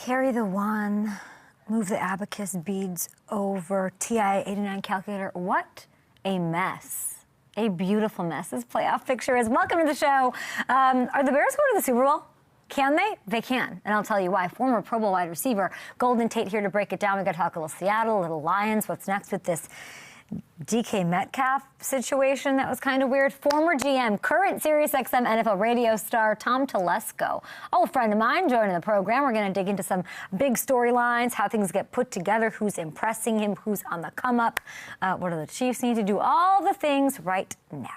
Carry the one, move the abacus beads over, TI-89 calculator. What a mess. A beautiful mess this playoff picture is. Welcome to the show. Are the Bears going to the Super Bowl? Can they? They can, and I'll tell you why. Former Pro Bowl wide receiver Golden Tate here to break it down. We got to talk a little Seattle, a little Lions. What's next with this DK Metcalf situation that was kind of weird. Former GM, current SiriusXM NFL Radio star Tom Telesco, old friend of mine, joining the program. We're going to dig into some big storylines, how things get put together, who's impressing him, who's on the come up, what do the Chiefs need to do, all the things right now.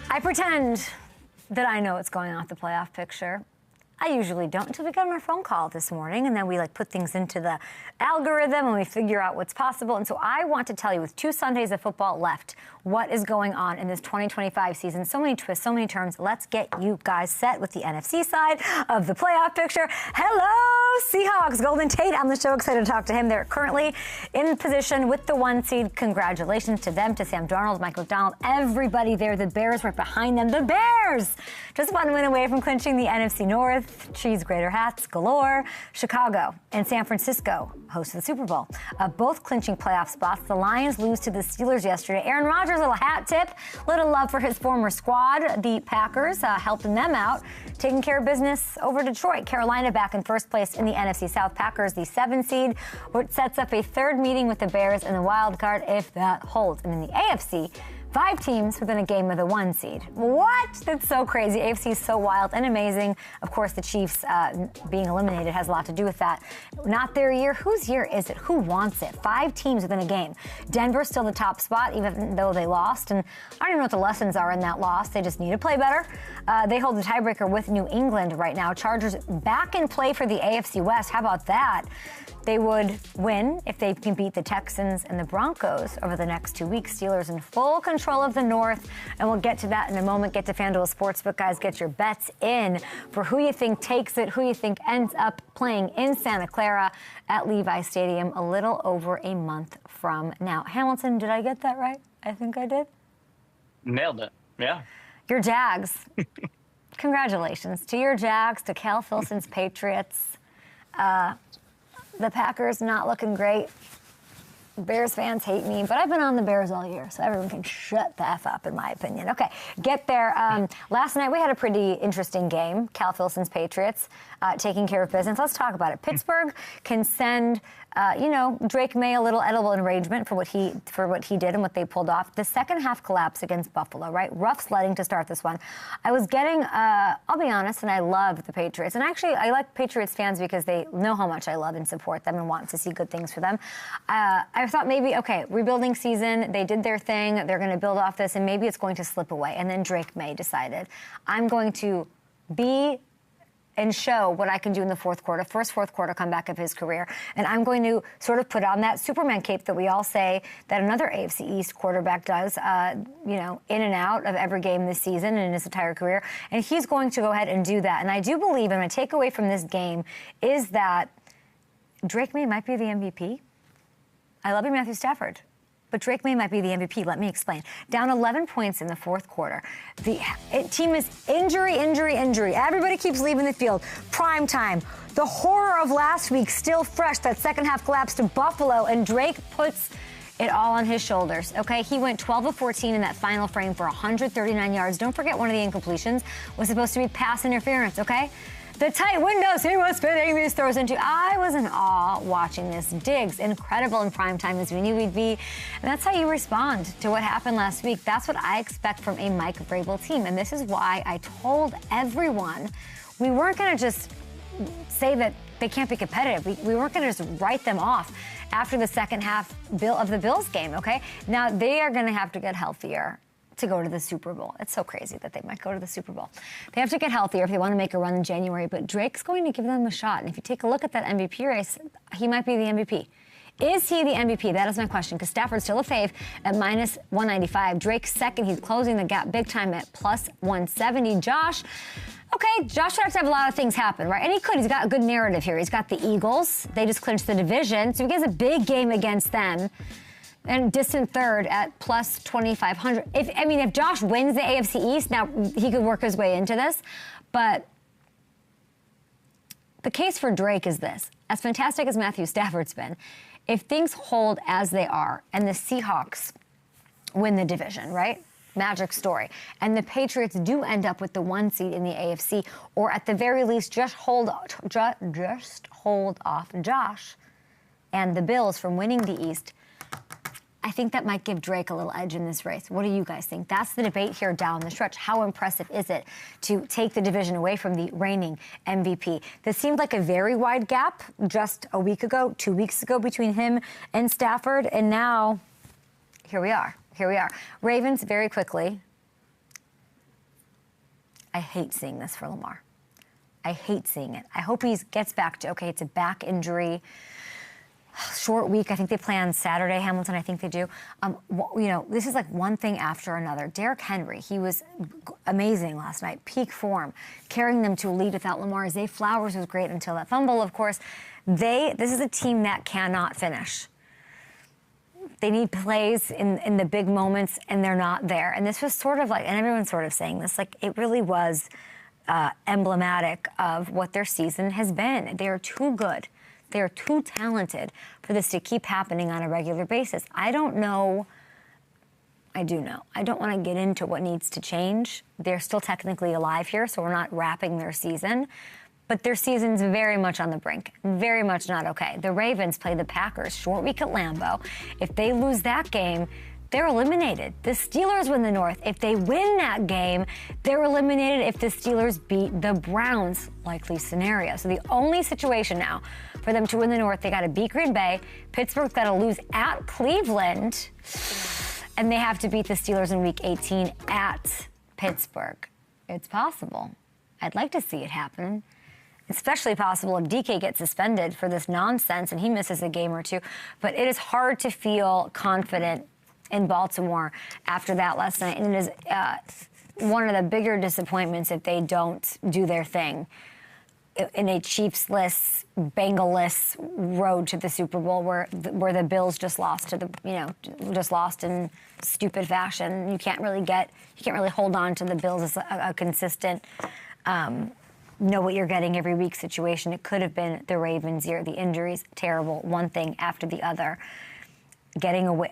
I pretend that I know what's going on with the playoff picture. I usually don't until we got on our phone call this morning, and then we put things into the algorithm and we figure out what's possible. And so I want to tell you, with 2 Sundays of football left, what is going on in this 2025 season. So many twists, so many turns. Let's get you guys set with the NFC side of the playoff picture. Hello, Seahawks. Golden Tate on the show. Excited to talk to him. They're currently in position with the 1 seed. Congratulations to them, to Sam Darnold, Mike McDonald, everybody there. The Bears right behind them. The Bears just 1 win away from clinching the NFC North. Cheese grater hats galore. Chicago and San Francisco host the Super Bowl, both clinching playoff spots. The Lions lose to the Steelers yesterday. Aaron Rodgers, a little hat tip, little love for his former squad, the Packers, helping them out, taking care of business over Detroit. Carolina back in first place in the NFC South. Packers, the 7 seed, which sets up a third meeting with the Bears in the wild card if that holds. And in the AFC, 5 teams within a game of the 1 seed. What? That's so crazy. AFC is so wild and amazing. Of course, the Chiefs being eliminated has a lot to do with that. Not their year. Whose year is it? Who wants it? 5 teams within a game. Denver's still the top spot, even though they lost. And I don't even know what the lessons are in that loss. They just need to play better. They hold the tiebreaker with New England right now. Chargers back in play for the AFC West. How about that? They would win if they can beat the Texans and the Broncos over the next 2 weeks. Steelers in full control of the North, and we'll get to that in a moment. Get to FanDuel Sportsbook, guys. Get your bets in for who you think takes it, who you think ends up playing in Santa Clara at Levi Stadium a little over a month from now. Hamilton, did I get that right? I think I did. Nailed it. Yeah. Your Jags. Congratulations to your Jags, to Cal Filson's Patriots. The Packers not looking great. Bears fans hate me, but I've been on the Bears all year, so everyone can shut the F up, in my opinion. Okay, get there. Last night we had a pretty interesting game. Cal Filson's Patriots taking care of business. Let's talk about it. Pittsburgh can send, Drake Maye a little edible enragement for what he did and what they pulled off. The second half collapse against Buffalo, right? Rough sledding to start this one. I was getting, I'll be honest, and I love the Patriots. And actually, I like Patriots fans because they know how much I love and support them and want to see good things for them. I thought maybe, okay, rebuilding season, they did their thing, they're going to build off this, and maybe it's going to slip away. And then Drake Maye decided, I'm going to be and show what I can do in the fourth quarter, first fourth quarter comeback of his career. And I'm going to sort of put on that Superman cape that we all say that another AFC East quarterback does, in and out of every game this season and in his entire career. And he's going to go ahead and do that. And I do believe, and my takeaway from this game is that Drake Maye might be the MVP. I love you, Matthew Stafford, but Drake Maye might be the MVP. Let me explain. Down 11 points in the fourth quarter. The team is injury. Everybody keeps leaving the field. Prime time. The horror of last week still fresh. That second half collapse to Buffalo, and Drake puts it all on his shoulders, okay? He went 12 of 14 in that final frame for 139 yards. Don't forget, one of the incompletions was supposed to be pass interference, okay? The tight windows he was spinning these throws into. I was in awe watching this. Diggs, incredible in prime time as we knew he'd be. And that's how you respond to what happened last week. That's what I expect from a Mike Vrabel team. And this is why I told everyone we weren't going to just say that they can't be competitive. We weren't going to just write them off after the second half of the Bills game, okay? Now, they are going to have to get healthier to go to the Super Bowl. It's so crazy that they might go to the Super Bowl. They have to get healthier if they want to make a run in January, but Drake's going to give them a shot. And if you take a look at that MVP race, he might be the MVP. Is he the MVP? That is my question, because Stafford's still a fave at minus 195. Drake's second. He's closing the gap big time at plus 170. Josh would have to have a lot of things happen, right? And he could. He's got a good narrative here. He's got the Eagles. They just clinched the division, so he has a big game against them. And distant third at plus 2,500. If Josh wins the AFC East, now he could work his way into this. But the case for Drake is this. As fantastic as Matthew Stafford's been, if things hold as they are and the Seahawks win the division, right? Magic story. And the Patriots do end up with the 1 seed in the AFC, or at the very least just hold off Josh and the Bills from winning the East. I think that might give Drake a little edge in this race. What do you guys think? That's the debate here down the stretch. How impressive is it to take the division away from the reigning MVP? This seemed like a very wide gap just a week ago, 2 weeks ago between him and Stafford, and now here we are. Ravens, very quickly. I hate seeing this for Lamar. I hate seeing it. I hope he gets back to, okay, it's a back injury. Short week. I think they play on Saturday, Hamilton. I think they do. This is like one thing after another. Derrick Henry, he was amazing last night. Peak form. Carrying them to a lead without Lamar. Zay Flowers was great until that fumble, of course. This is a team that cannot finish. They need plays in the big moments, and they're not there. And this was sort of like, and everyone's sort of saying this, like it really was emblematic of what their season has been. They are too good. They are too talented for this to keep happening on a regular basis. I don't know. I do know. I don't want to get into what needs to change. They're still technically alive here, so we're not wrapping their season. But their season's very much on the brink. Very much not okay. The Ravens play the Packers, short week at Lambeau. If they lose that game, they're eliminated. The Steelers win the North. If they win that game, they're eliminated if the Steelers beat the Browns, likely scenario. So the only situation now for them to win the North, they got to beat Green Bay. Pittsburgh's got to lose at Cleveland. And they have to beat the Steelers in Week 18 at Pittsburgh. It's possible. I'd like to see it happen. Especially possible if DK gets suspended for this nonsense and he misses a game or two. But it is hard to feel confident in Baltimore after that last night. And it is one of the bigger disappointments if they don't do their thing in a Chiefs-less, Bengal-less road to the Super Bowl where the Bills just lost in stupid fashion. You can't really hold on to the Bills as a consistent know what you're getting every week situation. It could have been the Ravens' year. The injuries, terrible, one thing after the other. Getting away,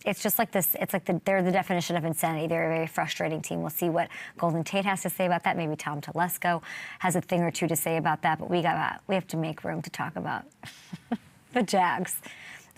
it's just like this. It's like they're the definition of insanity. They're a very frustrating team. We'll see what Golden Tate has to say about that. Maybe Tom Telesco has a thing or two to say about that. But we have to make room to talk about the Jags.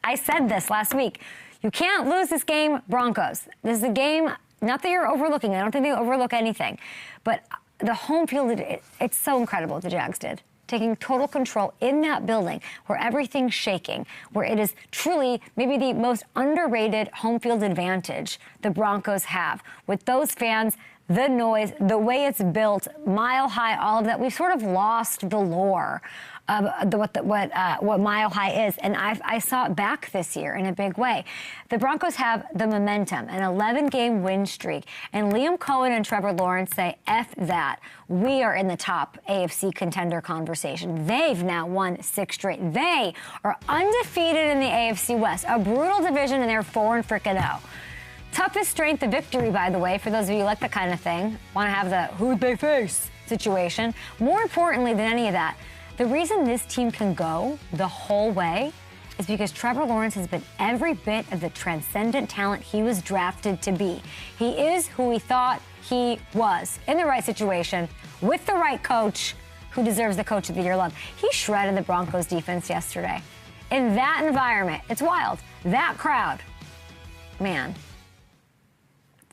I said this last week. You can't lose this game, Broncos. This is a game, not that you're overlooking. I don't think they overlook anything. But the home field, it's so incredible what the Jags did. Taking total control in that building where everything's shaking, where it is truly maybe the most underrated home field advantage the Broncos have. With those fans, the noise, the way it's built, Mile High, all of that, we've sort of lost the lore of what Mile High is. And I saw it back this year in a big way. The Broncos have the momentum, an 11-game win streak. And Liam Cohen and Trevor Lawrence say, F that. We are in the top AFC contender conversation. They've now won 6 straight. They are undefeated in the AFC West, a brutal division, and they're 4-0. Toughest strength of victory, by the way, for those of you who like that kind of thing, want to have the who'd they face situation. More importantly than any of that, the reason this team can go the whole way is because Trevor Lawrence has been every bit of the transcendent talent he was drafted to be. He is who we thought he was in the right situation with the right coach who deserves the Coach of the Year love. He shredded the Broncos defense yesterday. In that environment, it's wild. That crowd, man.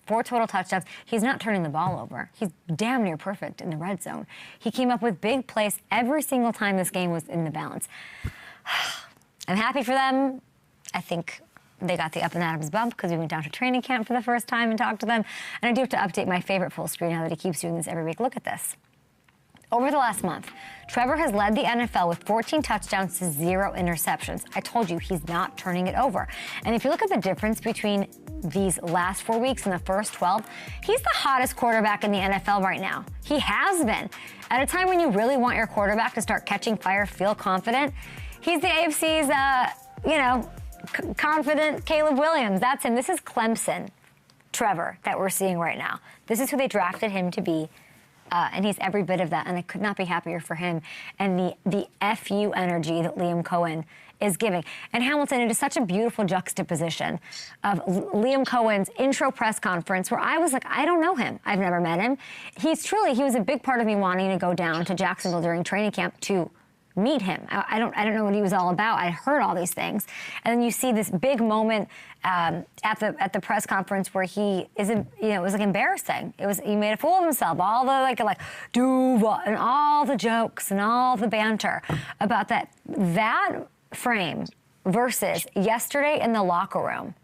4 total touchdowns. He's not turning the ball over. He's damn near perfect in the red zone. He came up with big plays every single time this game was in the balance. I'm happy for them. I think they got the Up and Adams bump because we went down to training camp for the first time and talked to them. And I do have to update my favorite full screen now that he keeps doing this every week. Look at this. Over the last month, Trevor has led the NFL with 14 touchdowns to 0 interceptions. I told you he's not turning it over. And if you look at the difference between these last 4 weeks and the first 12, he's the hottest quarterback in the NFL right now. He has been. At a time when you really want your quarterback to start catching fire, feel confident, he's the AFC's, confident Caleb Williams. That's him. This is Clemson Trevor that we're seeing right now. This is who they drafted him to be. And he's every bit of that, and I could not be happier for him. And the FU energy that Liam Cohen is giving. And Hamilton, it is such a beautiful juxtaposition of Liam Cohen's intro press conference where I was like, I don't know him. I've never met him. He was a big part of me wanting to go down to Jacksonville during training camp to meet him. I don't know what he was all about. I heard all these things. And then you see this big moment at the press conference where he isn't, it was like embarrassing. He made a fool of himself. All the like Duval and all the jokes and all the banter about that frame versus yesterday in the locker room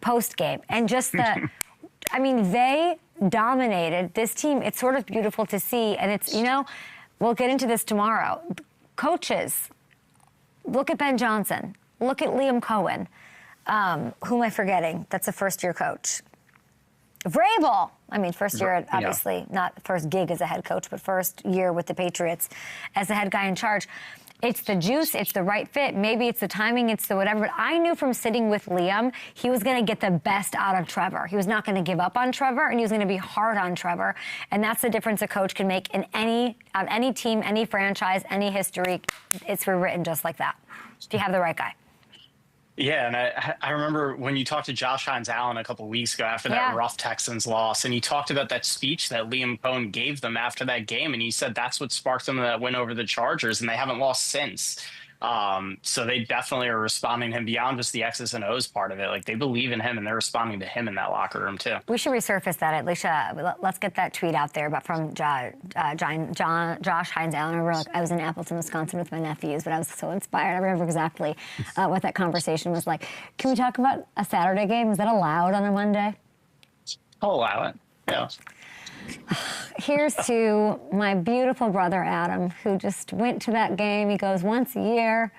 post game. And just they dominated this team. It's sort of beautiful to see. And it's, we'll get into this tomorrow. Coaches, look at Ben Johnson. Look at Liam Cohen. Who am I forgetting? That's a first-year coach. Vrabel. First year, obviously, not first gig as a head coach, but first year with the Patriots as the head guy in charge. It's the juice. It's the right fit. Maybe it's the timing. It's the whatever. But I knew from sitting with Liam, he was going to get the best out of Trevor. He was not going to give up on Trevor, and he was going to be hard on Trevor. And that's the difference a coach can make in any team, any franchise, any history. It's rewritten just like that. If you have the right guy. Yeah, and I remember when you talked to Josh Hines-Allen a couple of weeks ago after that rough Texans loss, and you talked about that speech that Liam Cohen gave them after that game, and he said that's what sparked them that win over the Chargers, and they haven't lost since. So they definitely are responding to him beyond just the X's and O's part of it. Like, they believe in him, and they're responding to him in that locker room, too. We should resurface that, Alicia. Let's get that tweet out there from Josh Hines-Allen. I was in Appleton, Wisconsin with my nephews, but I was so inspired. I remember exactly what that conversation was like. Can we talk about a Saturday game? Is that allowed on a Monday? I'll allow it, yeah. Here's to my beautiful brother, Adam, who just went to that game. He goes once a year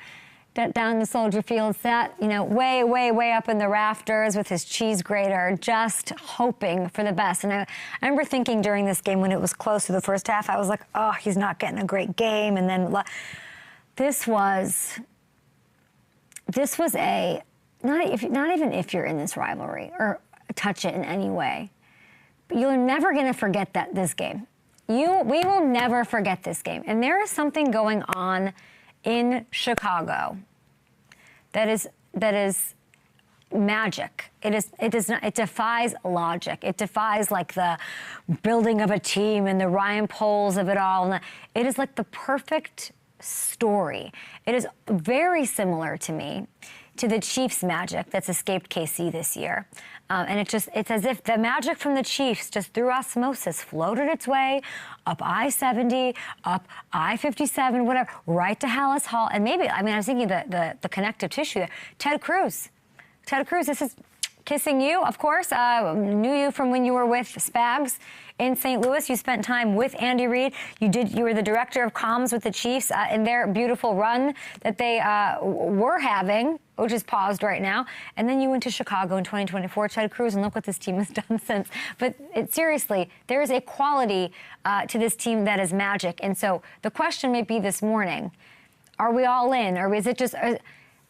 down to Soldier Field, sat, way, way, way up in the rafters with his cheese grater, just hoping for the best. And I remember thinking during this game when it was close to the first half, I was like, oh, he's not getting a great game. And then this was not even if you're in this rivalry or touch it in any way. You're never going to forget this game. We will never forget this game. And there is something going on in Chicago that is magic. It defies logic. It defies like the building of a team and the Ryan Poles of it all. It is like the perfect story. It is very similar to me to the Chiefs' magic that's escaped KC this year. And it's as if the magic from the Chiefs just through osmosis floated its way up I-70, up I-57, whatever, right to Hallis Hall. And maybe, I was thinking the connective tissue there. Ted Cruz, this is kissing you, of course. Knew you from when you were with Spags in St. Louis. You spent time with Andy Reid. You were the director of comms with the Chiefs in their beautiful run that they were having, which is paused right now. And then you went to Chicago in 2024, Ted Cruz, and look what this team has done since. But seriously, there is a quality to this team that is magic. And so the question may be this morning, are we all in? Or is it just...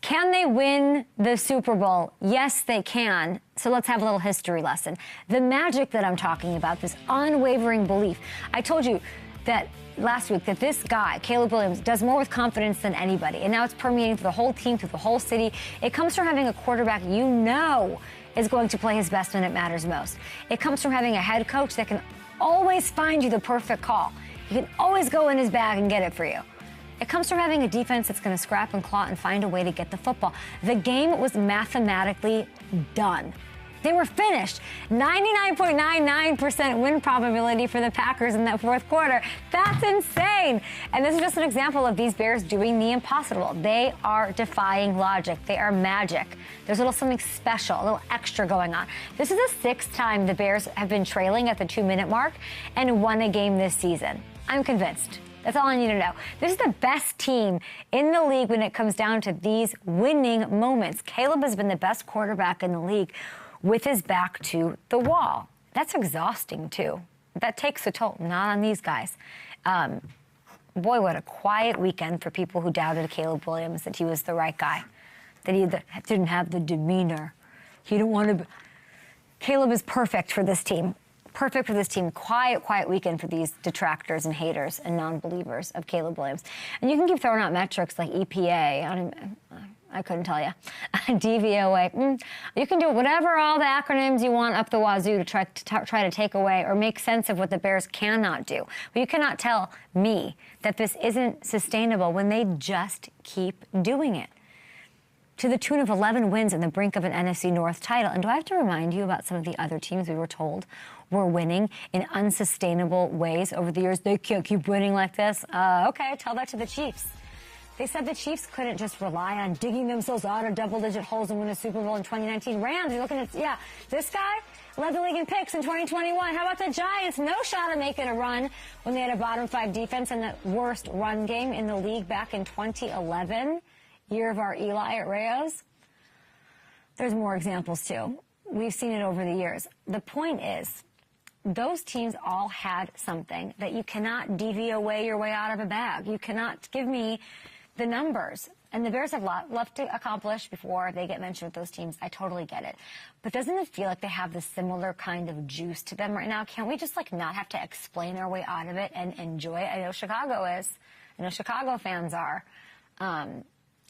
Can they win the Super Bowl? Yes, they can. So let's have a little history lesson. The magic that I'm talking about, this unwavering belief. I told you that last week that this guy, Caleb Williams, does more with confidence than anybody. And now it's permeating through the whole team, through the whole city. It comes from having a quarterback is going to play his best when it matters most. It comes from having a head coach that can always find you the perfect call. He can always go in his bag and get it for you. It comes from having a defense that's going to scrap and claw and find a way to get the football. The game was mathematically done. They were finished. 99.99% win probability for the Packers in that fourth quarter. That's insane. And this is just an example of these Bears doing the impossible. They are defying logic. They are magic. There's a little something special, a little extra going on. This is the sixth time the Bears have been trailing at the 2-minute mark and won a game this season. I'm convinced. That's all I need to know. This is the best team in the league when it comes down to these winning moments. Caleb has been the best quarterback in the league with his back to the wall. That's exhausting, too. That takes a toll. Not on these guys. Boy, what a quiet weekend for people who doubted Caleb Williams, that he was the right guy. that he didn't have the demeanor. He didn't want to. Caleb is perfect for this team. Perfect for this team. Quiet weekend for these detractors and haters and non-believers of Caleb Williams. And you can keep throwing out metrics like EPA. I couldn't tell you. DVOA. You can do whatever, all the acronyms you want up the wazoo to try to take away or make sense of what the Bears cannot do. But you cannot tell me that this isn't sustainable when they just keep doing it. To the tune of 11 wins on the brink of an NFC North title. And do I have to remind you about some of the other teams we were told were winning in unsustainable ways over the years? They can't keep winning like this. Okay, tell that to the Chiefs. They said the Chiefs couldn't just rely on digging themselves out of double-digit holes and win a Super Bowl in 2019. Rams, you're looking at, this guy led the league in picks in 2021. How about the Giants? No shot at making a run when they had a bottom 5 defense and the worst run game in the league back in 2011. Year of our Eli at Rayos. There's more examples, too. We've seen it over the years. The point is, those teams all had something that you cannot DVOA your way out of a bag. You cannot give me the numbers. And the Bears have left to accomplish before they get mentioned with those teams. I totally get it. But doesn't it feel like they have this similar kind of juice to them right now? Can't we just, not have to explain our way out of it and enjoy it? I know Chicago is. I know Chicago fans are.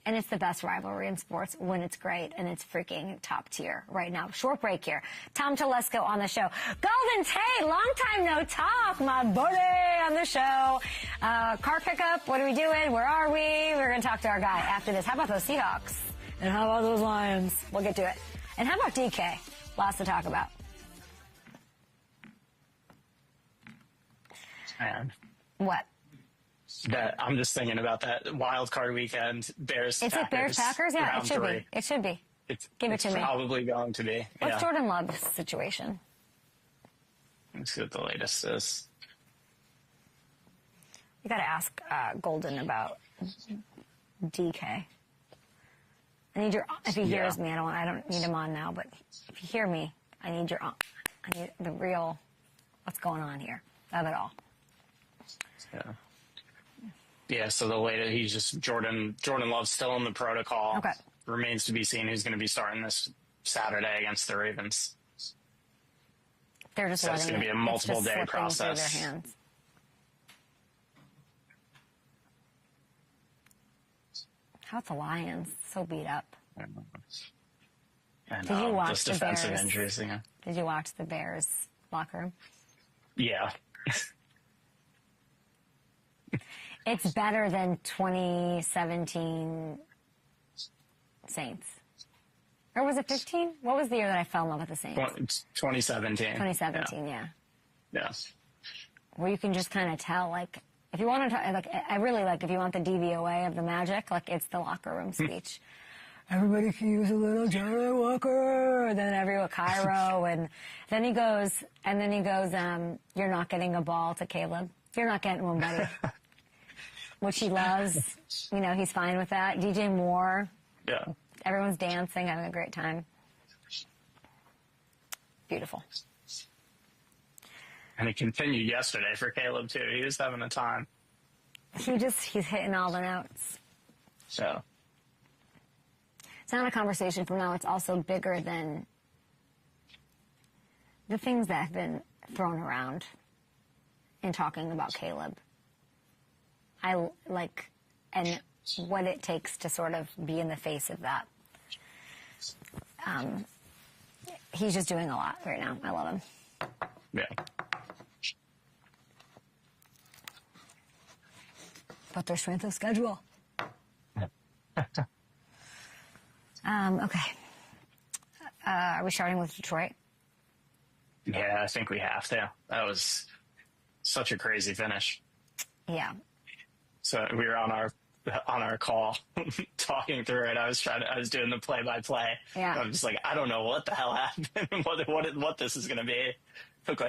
And it's the best rivalry in sports when it's great, and it's freaking top tier right now. Short break here. Tom Telesco on the show. Golden Tate, long time no talk, my buddy on the show. Car pickup, what are we doing? Where are we? We're going to talk to our guy after this. How about those Seahawks? And how about those Lions? We'll get to it. And how about DK? Lots to talk about. Man. What? That I'm just thinking about that wild card weekend. Bears. It's like Bears Packers. Yeah, it should be. It should be. Give it to me. It's probably going to be. What's Jordan Love's situation? Let's see what the latest is. You got to ask Golden about DK. I need your. If he hears me, I don't need him on now. But if you hear me, I need the real. What's going on here? Of it all. Yeah. Yeah, so the latest, he's just Jordan Love's still in the protocol. Okay. Remains to be seen who's going to be starting this Saturday against the Ravens. They're just so it's going to be a multiple day process. Through their hands. How's the Lions? So beat up. I know. Did you watch just the defensive Bears? Injuries, yeah. Did you watch the Bears locker room? Yeah. It's better than 2017 Saints. Or was it 15? What was the year that I fell in love with the Saints? 2017. 2017, yeah. Yes. Where you can just kind of tell, if you want to, I really if you want the DVOA of the magic, it's the locker room speech. Everybody can use a little Johnny Walker. And then everyone, Cairo. And then he goes, you're not getting a ball to Caleb. You're not getting one, buddy. Which he loves. He's fine with that. DJ Moore. Yeah. Everyone's dancing, having a great time. Beautiful. And it continued yesterday for Caleb, too. He was having a time. He's hitting all the notes. So. It's not a conversation from now. It's also bigger than the things that have been thrown around in talking about Caleb. And what it takes to sort of be in the face of that. He's just doing a lot right now. I love him. Yeah. But their strength of schedule. Okay. Are we starting with Detroit? Yeah, I think we have to. That was such a crazy finish. Yeah. So we were on our call talking through it. I was doing the play-by-play. Yeah. I'm just I don't know what the hell happened, what this is going to be. Took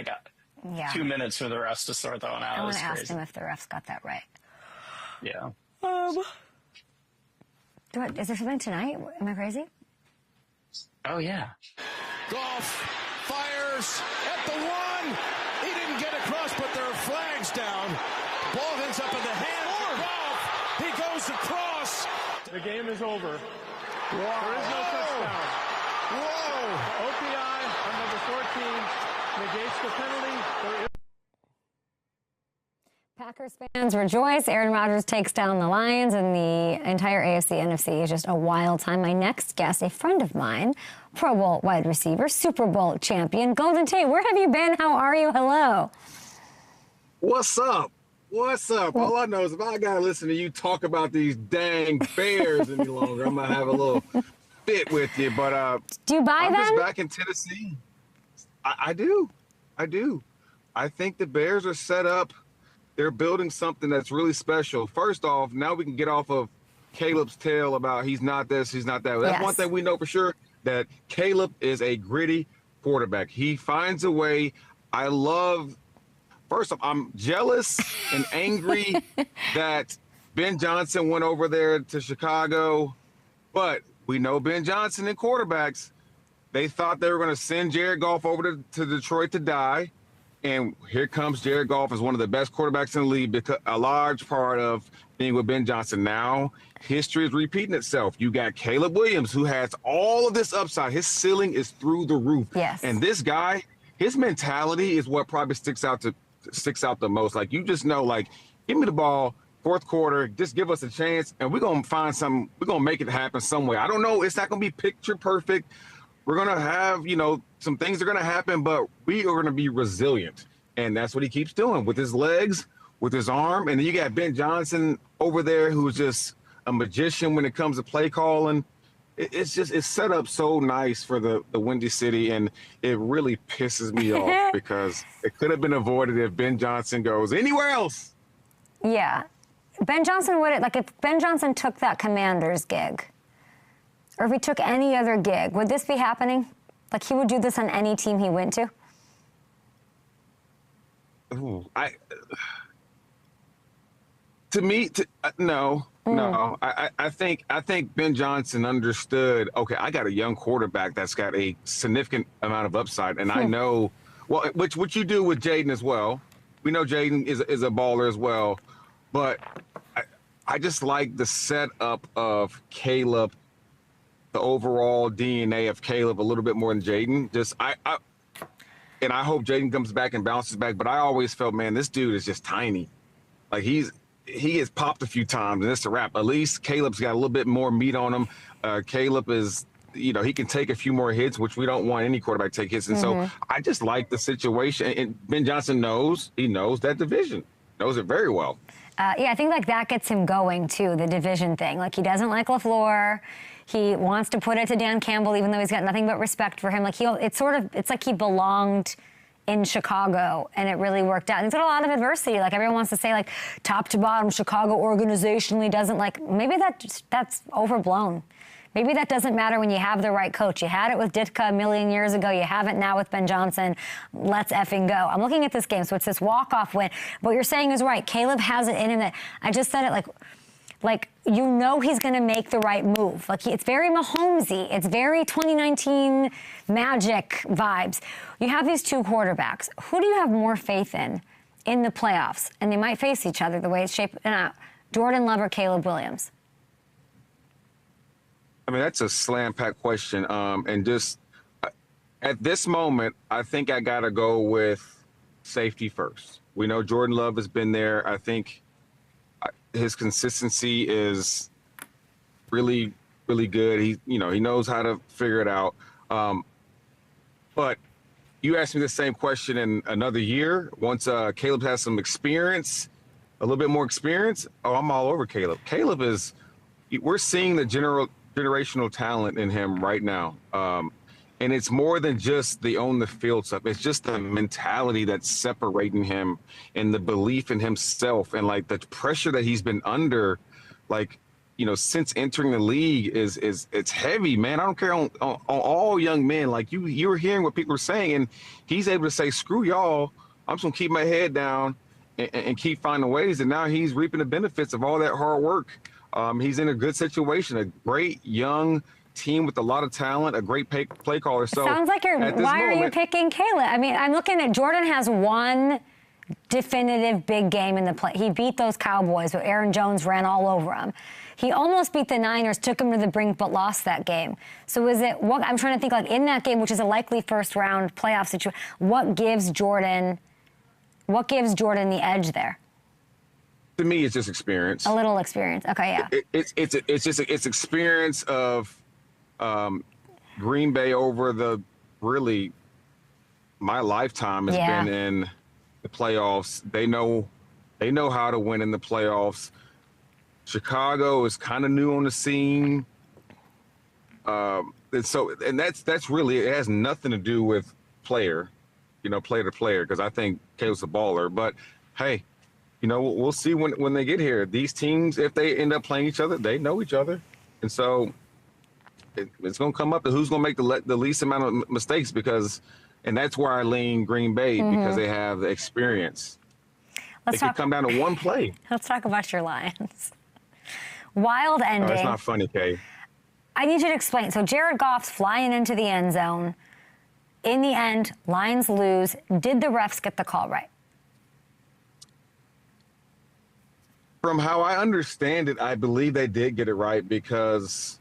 2 minutes for the refs to start throwing out. I want to ask him if the refs got that right. Yeah. Is there something tonight? Am I crazy? Oh, yeah. Goff fires at the one. He didn't get across, but there are flags down. Ball ends up in the hands of Goff. He goes across. The game is over. Wow. There is no touchdown. Whoa. OPI on number 14 negates the penalty. There is Packers fans rejoice. Aaron Rodgers takes down the Lions, and the entire AFC, NFC is just a wild time. My next guest, a friend of mine, Pro Bowl wide receiver, Super Bowl champion, Golden Tate. Where have you been? How are you? Hello. What's up? What's up? All I know is if I gotta listen to you talk about these dang Bears any longer, I'm gonna have a little fit with you. But do you buy I'm them? just back in Tennessee. I do. I think the Bears are set up. They're building something that's really special. First off, now we can get off of Caleb's tail about he's not this, he's not that. That's one thing we know for sure, that Caleb is a gritty quarterback. He finds a way. First off, I'm jealous and angry that Ben Johnson went over there to Chicago. But we know Ben Johnson and quarterbacks, they thought they were going to send Jared Goff over to Detroit to die. And here comes Jared Goff as one of the best quarterbacks in the league, because a large part of being with Ben Johnson. Now, history is repeating itself. You got Caleb Williams, who has all of this upside. His ceiling is through the roof. Yes. And this guy, his mentality is what probably sticks out the most. Like, you just know, like, give me the ball, fourth quarter, just give us a chance, and we're going to find something. We're going to make it happen some way. I don't know. It's not going to be picture perfect. We're going to have, some things are going to happen, but we are going to be resilient. And that's what he keeps doing with his legs, with his arm. And then you got Ben Johnson over there, who's just a magician when it comes to play calling. It's set up so nice for the Windy City, and it really pisses me off because it could have been avoided if Ben Johnson goes anywhere else. Yeah. Ben Johnson if Ben Johnson took that Commanders gig, or if he took any other gig, would this be happening? Like, he would do this on any team he went to? Ooh, no. I think Ben Johnson understood, okay, I got a young quarterback that's got a significant amount of upside, and I know, well, which you do with Jaden as well. We know Jaden is a baller as well, but I just like the setup of Caleb, the overall DNA of Caleb a little bit more than Jaden. And I hope Jaden comes back and bounces back, but I always felt, man, this dude is just tiny. Like, he has popped a few times, and it's a wrap. At least Caleb's got a little bit more meat on him. Caleb is, he can take a few more hits, which we don't want any quarterback to take hits. And so I just like the situation. And Ben Johnson knows that division, knows it very well. Yeah, I think that gets him going too, the division thing. Like, he doesn't like LaFleur. He wants to put it to Dan Campbell, even though he's got nothing but respect for him. Like, it's like he belonged in Chicago, and it really worked out. And he's got a lot of adversity. Like, everyone wants to say, like, top to bottom, Chicago organizationally doesn't, like, maybe that's overblown. Maybe that doesn't matter when you have the right coach. You had it with Ditka a million years ago. You have it now with Ben Johnson. Let's effing go. I'm looking at this game, so it's this walk-off win. What you're saying is right. Caleb has it in him. That I just said it like he's going to make the right move. Like, it's very Mahomesy. It's very 2019 Magic vibes. You have these two quarterbacks. Who do you have more faith in the playoffs? And they might face each other the way it's shaping out. Jordan Love or Caleb Williams? I mean, that's a slam-packed question. And just at this moment, I think I got to go with safety first. We know Jordan Love has been there. I think his consistency is really, really good. He knows how to figure it out. But you asked me the same question in another year. Once Caleb has some experience, a little bit more experience, I'm all over Caleb. We're seeing the generational talent in him right now. And it's more than just the on-the-field stuff. It's just the mentality that's separating him and the belief in himself and, like, the pressure that he's been under, like, since entering the league it's heavy, man. I don't care on all young men. Like, you were hearing what people are saying, and he's able to say, screw y'all, I'm just going to keep my head down and keep finding ways. And now he's reaping the benefits of all that hard work. He's in a good situation, a great young team with a lot of talent, a great play caller. So sounds like why are you picking Caleb? I mean, I'm looking at Jordan has one definitive big game in the play. He beat those Cowboys where Aaron Jones ran all over him. He almost beat the Niners, took them to the brink, but lost that game. So is it what I'm trying to think, like in that game, which is a likely first round playoff situation, what gives Jordan the edge there? To me, it's just experience. A little experience. Okay, yeah. It's experience of Green Bay over my lifetime has been in the playoffs. They know how to win in the playoffs. Chicago is kind of new on the scene. And that's really, it has nothing to do with player to player, because I think Caleb's a baller. But hey, we'll see when they get here. These teams, if they end up playing each other, they know each other. And so it's going to come up to who's going to make the least amount of mistakes, and that's where I lean Green Bay, because they have the experience. It could come down to one play. Let's talk about your Lions. Wild ending. Oh, it's not funny, Kay. I need you to explain. So Jared Goff's flying into the end zone. In the end, Lions lose. Did the refs get the call right? From how I understand it, I believe they did get it right, because,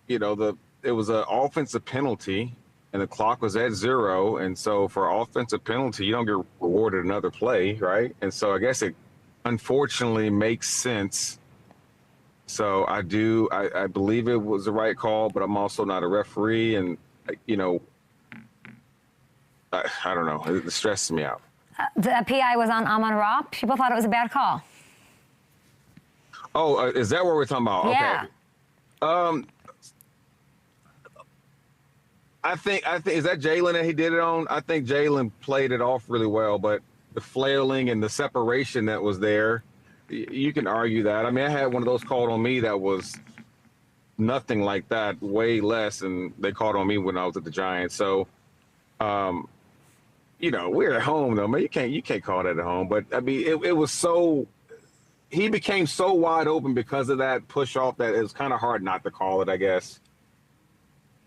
it was an offensive penalty and the clock was at 0. And so for offensive penalty, you don't get rewarded another play, right? And so I guess it unfortunately makes sense. So I believe it was the right call, but I'm also not a referee. And, I don't know. It stresses me out. The PI was on Amon-Ra. People thought it was a bad call. Oh, is that what we're talking about? Yeah. Okay. I think is that Jalen that he did it on? I think Jalen played it off really well, but the flailing and the separation that was there, you can argue that. I mean, I had one of those called on me that was nothing like that, way less, and they called on me when I was at the Giants. So, we're at home though, man. You can't call that at home. But I mean, it was so. He became so wide open because of that push off that it was kind of hard not to call it, I guess.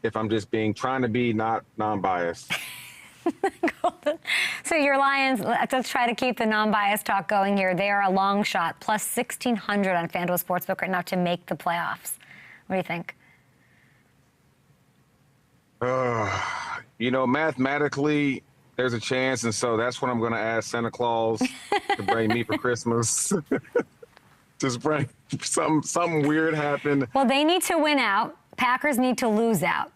If I'm just trying to be not non-biased. So your Lions, let's try to keep the non-biased talk going here. They are a long shot, plus 1,600 on FanDuel Sportsbook right now to make the playoffs. What do you think? Mathematically, there's a chance, and so that's what I'm going to ask Santa Claus to bring me for Christmas. Just bring something weird happen. Well, they need to win out. Packers need to lose out.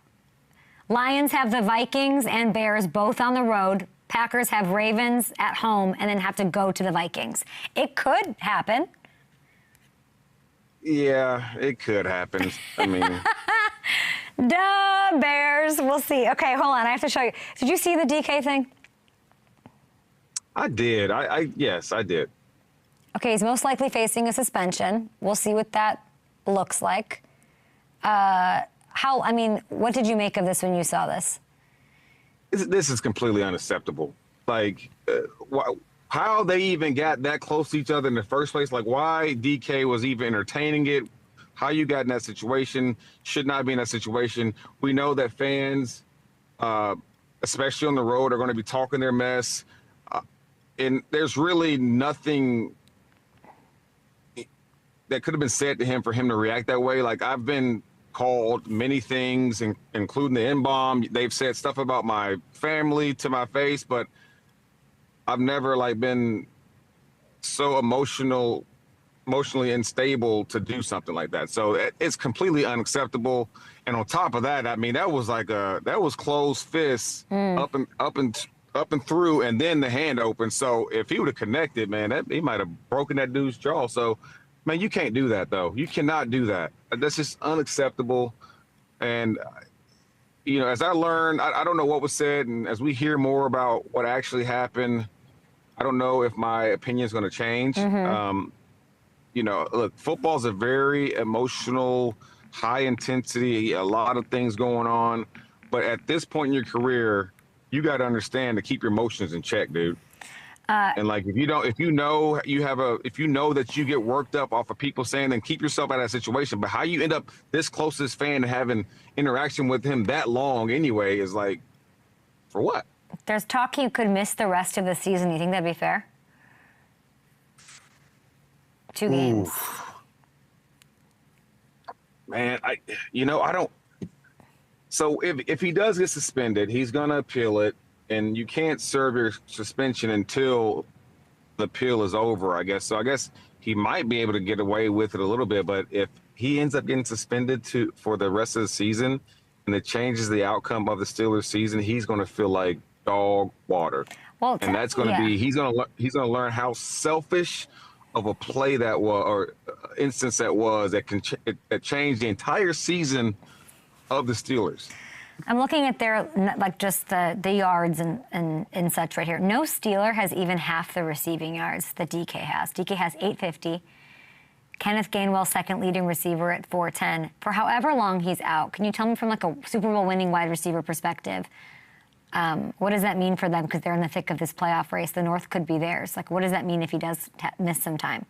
Lions have the Vikings and Bears both on the road. Packers have Ravens at home and then have to go to the Vikings. It could happen. Yeah, it could happen. I mean... Duh, Bears. We'll see. Okay, hold on. I have to show you. Did you see the DK thing? I did. Yes, I did. Okay, he's most likely facing a suspension. We'll see what that looks like. What did you make of this when you saw this? This is completely unacceptable. Like, how they even got that close to each other in the first place? Like, why DK was even entertaining it? How you got in that situation should not be in that situation. We know that fans, especially on the road, are going to be talking their mess. And there's really nothing that could have been said to him for him to react that way. Like, I've been called many things, including the N-bomb. They've said stuff about my family to my face, but I've never been so emotionally unstable to do something like that. So it's completely unacceptable. And on top of that, I mean, that was closed fists up and through, and then the hand open. So if he would have connected, man, he might have broken that dude's jaw. So, man, you can't do that, though. You cannot do that. That's just unacceptable. And, as I learned, I don't know what was said. And as we hear more about what actually happened, I don't know if my opinion is going to change. Look, football's a very emotional, high intensity, a lot of things going on. But at this point in your career, you got to understand to keep your emotions in check, dude. And if you know that you get worked up off of people saying, then keep yourself out of that situation. But how you end up this close to this fan and having interaction with him that long anyway is for what? There's talk you could miss the rest of the season. You think that'd be fair? 2 games. Man, I don't. So if he does get suspended, he's going to appeal it, and you can't serve your suspension until the appeal is over, I guess. So I guess he might be able to get away with it a little bit, but if he ends up getting suspended for the rest of the season and it changes the outcome of the Steelers season, he's going to feel like dog water. Well, and that's going to be, he's going to learn how selfish of a play that was, or instance that was, that changed the entire season of the Steelers. I'm looking at their, like, just the yards and such right here. No Steeler has even half the receiving yards that DK has. DK has 850. Kenneth Gainwell, second leading receiver at 410. For however long he's out, can you tell me from like a Super Bowl winning wide receiver perspective, what does that mean for them? Because they're in the thick of this playoff race. The North could be theirs. Like, what does that mean if he does miss some time?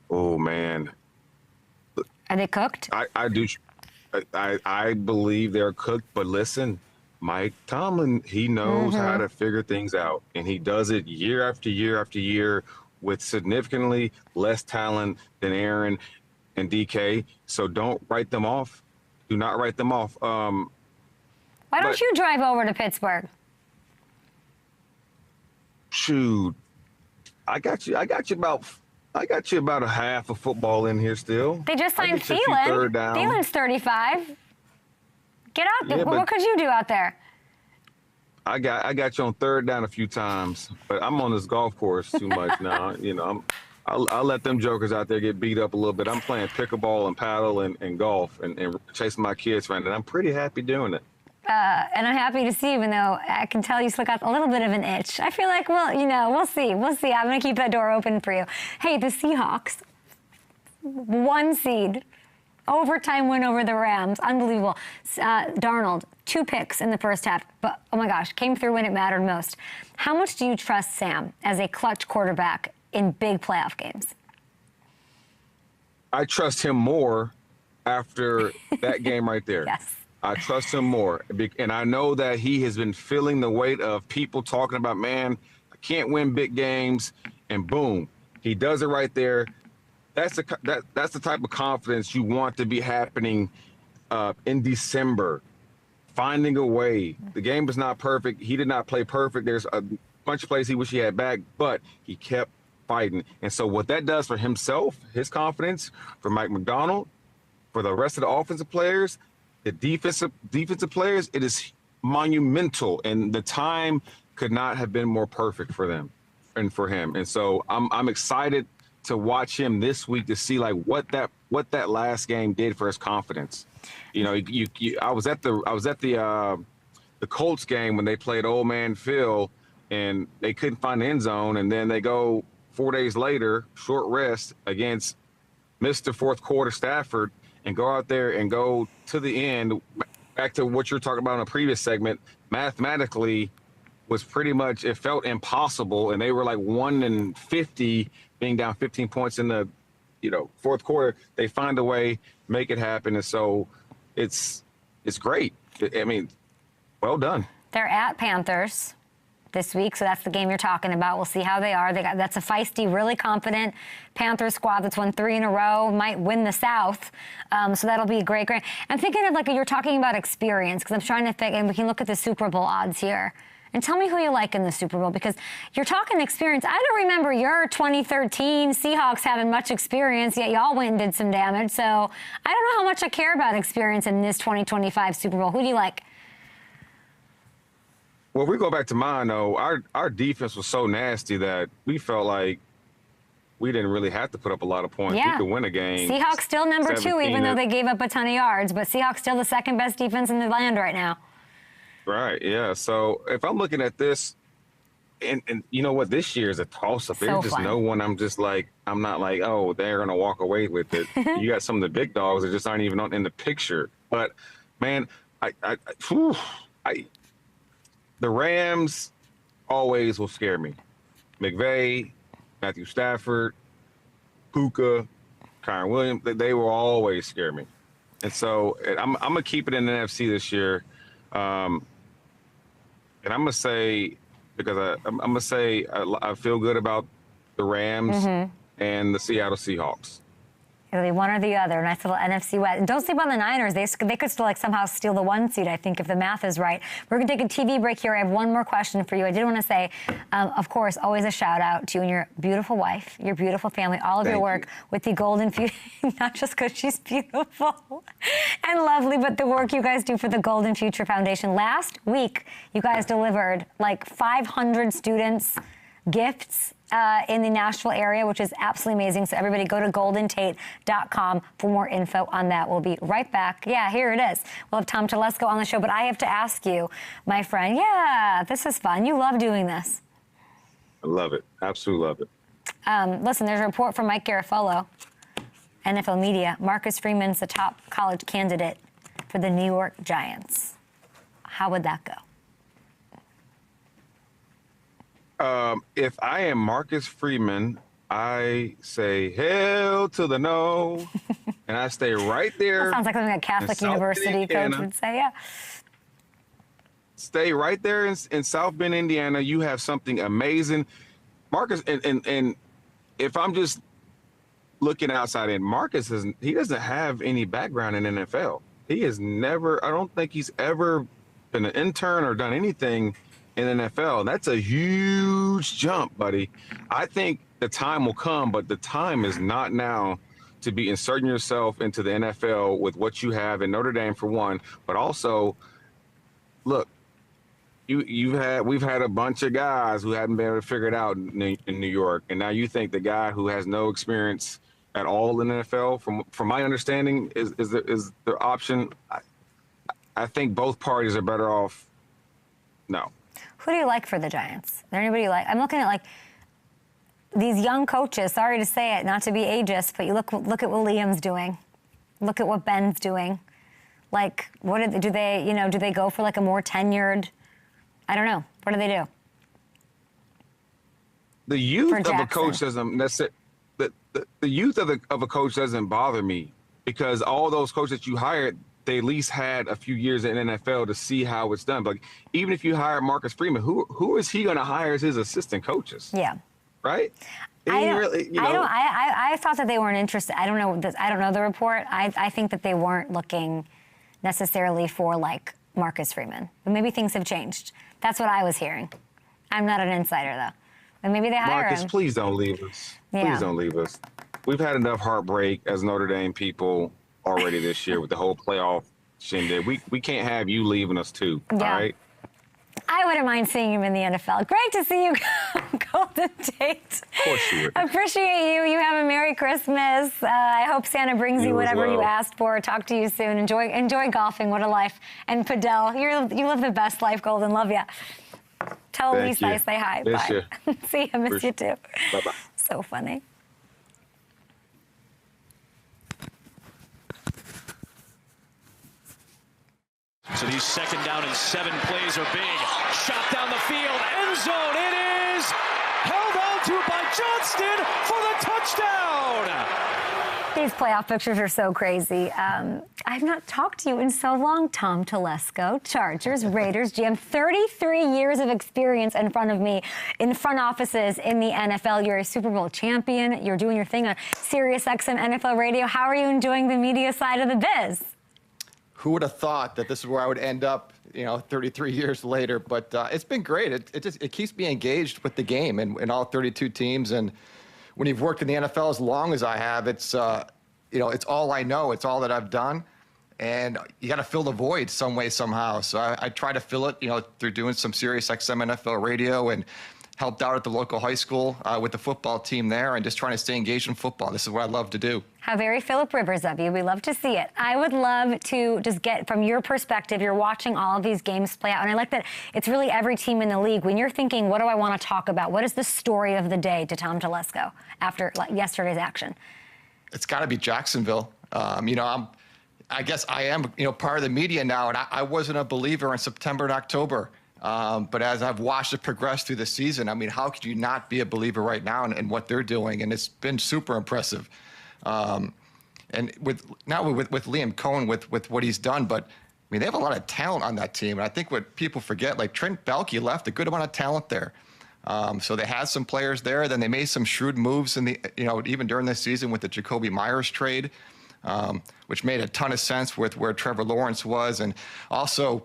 Oh, man. Are they cooked? I believe they're cooked, but listen, Mike Tomlin, he knows how to figure things out, and he does it year after year after year with significantly less talent than Aaron and DK. So don't write them off. Do not write them off. Why don't you drive over to Pittsburgh? Shoot, I got you about a half of football in here still. They just signed Thielen. Thielen's 35. Get out there. What could you do out there? I got you on third down a few times, but I'm on this golf course too much now. I'll let them jokers out there get beat up a little bit. I'm playing pickleball and paddle and golf and chasing my kids around, and I'm pretty happy doing it. And I'm happy to see, even though I can tell you still got a little bit of an itch. I feel like, well, we'll see. We'll see. I'm going to keep that door open for you. Hey, the Seahawks, 1 seed, overtime win over the Rams. Unbelievable. Darnold, 2 picks in the first half, but, oh my gosh, came through when it mattered most. How much do you trust Sam as a clutch quarterback in big playoff games? I trust him more after that game right there. Yes. I trust him more. And I know that he has been feeling the weight of people talking about, man, I can't win big games. And boom, he does it right there. That's the type of confidence you want to be happening in December. Finding a way. The game was not perfect. He did not play perfect. There's a bunch of plays he wish he had back, but he kept fighting. And so what that does for himself, his confidence, for Mike McDonald, for the rest of the offensive players, the defensive players, it is monumental, and the time could not have been more perfect for them and for him. And so I'm excited to watch him this week to see like what that last game did for his confidence. I was at the Colts game when they played Old Man Phil, and they couldn't find the end zone, and then they go 4 days later, short rest against Mr. Fourth Quarter Stafford, and go out there and go to the end. Back to what you're talking about in a previous segment, mathematically was pretty much, it felt impossible, and they were like 1-50 being down 15 points in the fourth quarter. They find a way, make it happen, and so it's great. I mean, well done. They're at Panthers this week, so that's the game you're talking about. We'll see how they are. That's a feisty, really confident Panthers squad that's won 3 in a row, might win the South. So that'll be great. I'm thinking of, like, you're talking about experience, because I'm trying to think, and we can look at the Super Bowl odds here. And tell me who you like in the Super Bowl, because you're talking experience. I don't remember your 2013 Seahawks having much experience, yet y'all went and did some damage. So I don't know how much I care about experience in this 2025 Super Bowl. Who do you like? Well, we go back to mine, though. Our defense was so nasty that we felt like we didn't really have to put up a lot of points. Yeah. We could win a game. Seahawks still number 2, even though they gave up a ton of yards. But Seahawks still the second best defense in the land right now. Right, yeah. So if I'm looking at this, and you know what, this year is a toss-up. So There's just fun. no one I'm not like, oh, they're going to walk away with it. You got some of the big dogs that just aren't even in the picture. But, man, the Rams always will scare me. McVay, Matthew Stafford, Puka, Kyron Williams, they will always scare me. And so I'm going to keep it in the NFC this year. And I'm going to say, because I'm going to say I feel good about the Rams. and the Seattle Seahawks. It'll be one or the other. Nice little NFC West. And don't sleep on the Niners. They could still like somehow steal the 1 seed, I think, if the math is right. We're going to take a TV break here. I have one more question for you. I did want to say, of course, always a shout out to you and your beautiful wife, your beautiful family, all of your work with the Golden Future, not just because she's beautiful and lovely, but the work you guys do for the Golden Future Foundation. Last week, you guys delivered like 500 students gifts in the Nashville area, which is absolutely amazing. So everybody go to goldentate.com for more info on that. We'll be right back. Yeah, here it is. We'll have Tom Telesco on the show, but I have to ask you, my friend, this is fun. You love doing this. I love it. Absolutely love it. Listen, there's a report from Mike Garafolo, NFL Media. Marcus Freeman's the top college candidate for the New York Giants. How would that go? If I am Marcus Freeman, I say hell to the no, and I stay right there. That sounds like something a Catholic university coach would say, yeah. Stay right there in South Bend, Indiana. You have something amazing. Marcus, and if I'm just looking outside in, Marcus, he doesn't have any background in NFL. He has never, I don't think he's ever been an intern or done anything in NFL. That's a huge jump, buddy. I think the time will come, but the time is not now to be inserting yourself into the NFL with what you have in Notre Dame, for one, but also, look, we've had a bunch of guys who hadn't been able to figure it out in New York, and now you think the guy who has no experience at all in the NFL, from my understanding, is the option. I think both parties are better off. No. Who do you like for the Giants? Is there anybody you like? I'm looking at like these young coaches. Sorry to say it, not to be ageist, but you look at what Liam's doing. Look at what Ben's doing. Like, do they go for like a more tenured? I don't know. What do they do? The youth of a coach doesn't necessarily. The youth of a coach doesn't bother me, because all those coaches that you hired, they at least had a few years in NFL to see how it's done. But even if you hire Marcus Freeman, who is he going to hire as his assistant coaches? Yeah. Right? I thought that they weren't interested. I don't know the report. I think that they weren't looking necessarily for like Marcus Freeman. But maybe things have changed. That's what I was hearing. I'm not an insider though. But maybe they hire him. Marcus, please don't leave us. Yeah. Please don't leave us. We've had enough heartbreak as Notre Dame people already this year with the whole playoff shindig. We can't have you leaving us too. Yeah. All right. I wouldn't mind seeing him in the NFL. Great to see you, Golden Tate. Of course you would. Appreciate you. You have a Merry Christmas. I hope Santa brings you whatever you asked for. Talk to you soon. Enjoy golfing. What a life. And Padel, you live the best life, Golden. Love ya. Tell Lisa I say hi. Miss Bye. You. See you. Miss you too. Bye-bye. So funny. So these 2nd down and 7 plays are big. Shot down the field. End zone. It is held on to by Johnston for the touchdown. These playoff pictures are so crazy. I've not talked to you in so long, Tom Telesco. Chargers, Raiders, GM, 33 years of experience in front of me in front offices in the NFL. You're a Super Bowl champion. You're doing your thing on SiriusXM NFL Radio. How are you enjoying the media side of the biz? Who would have thought that this is where I would end up, 33 years later? But it's been great. It keeps me engaged with the game and all 32 teams. And when you've worked in the NFL as long as I have, it's all I know. It's all that I've done. And you got to fill the void some way, somehow. So I try to fill it, through doing some SiriusXM NFL Radio, and helped out at the local high school with the football team there, and just trying to stay engaged in football. This is what I love to do. How very Phillip Rivers of you. We love to see it. I would love to just get from your perspective, you're watching all of these games play out, and I like that it's really every team in the league. When you're thinking, what do I want to talk about? What is the story of the day to Tom Telesco after yesterday's action? It's got to be Jacksonville. I guess I am, part of the media now, and I wasn't a believer in September and October. But as I've watched it progress through the season, how could you not be a believer right now in what they're doing? And it's been super impressive. And with Liam Cohen, with what he's done, but they have a lot of talent on that team. And I think what people forget, like Trent Baalke left a good amount of talent there. So they had some players there. Then they made some shrewd moves even during this season with the Jacoby Myers trade, which made a ton of sense with where Trevor Lawrence was. And also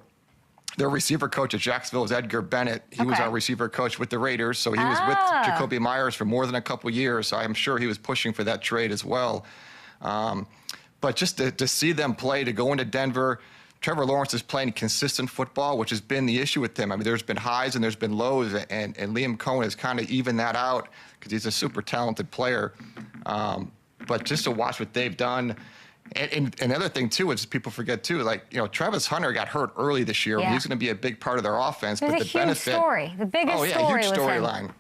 their receiver coach at Jacksonville was Edgar Bennett. He was our receiver coach with the Raiders. So he was with Jacoby Myers for more than a couple years. So I'm sure he was pushing for that trade as well. But just to see them play, to go into Denver, Trevor Lawrence is playing consistent football, which has been the issue with him. I mean, there's been highs and there's been lows, and Liam Cohen has kind of evened that out because he's a super talented player. But just to watch what they've done, and another thing, too, is people forget, too, Travis Hunter got hurt early this year. Yeah. He's going to be a big part of their offense. There's but a huge story. The biggest story huge was storyline. him.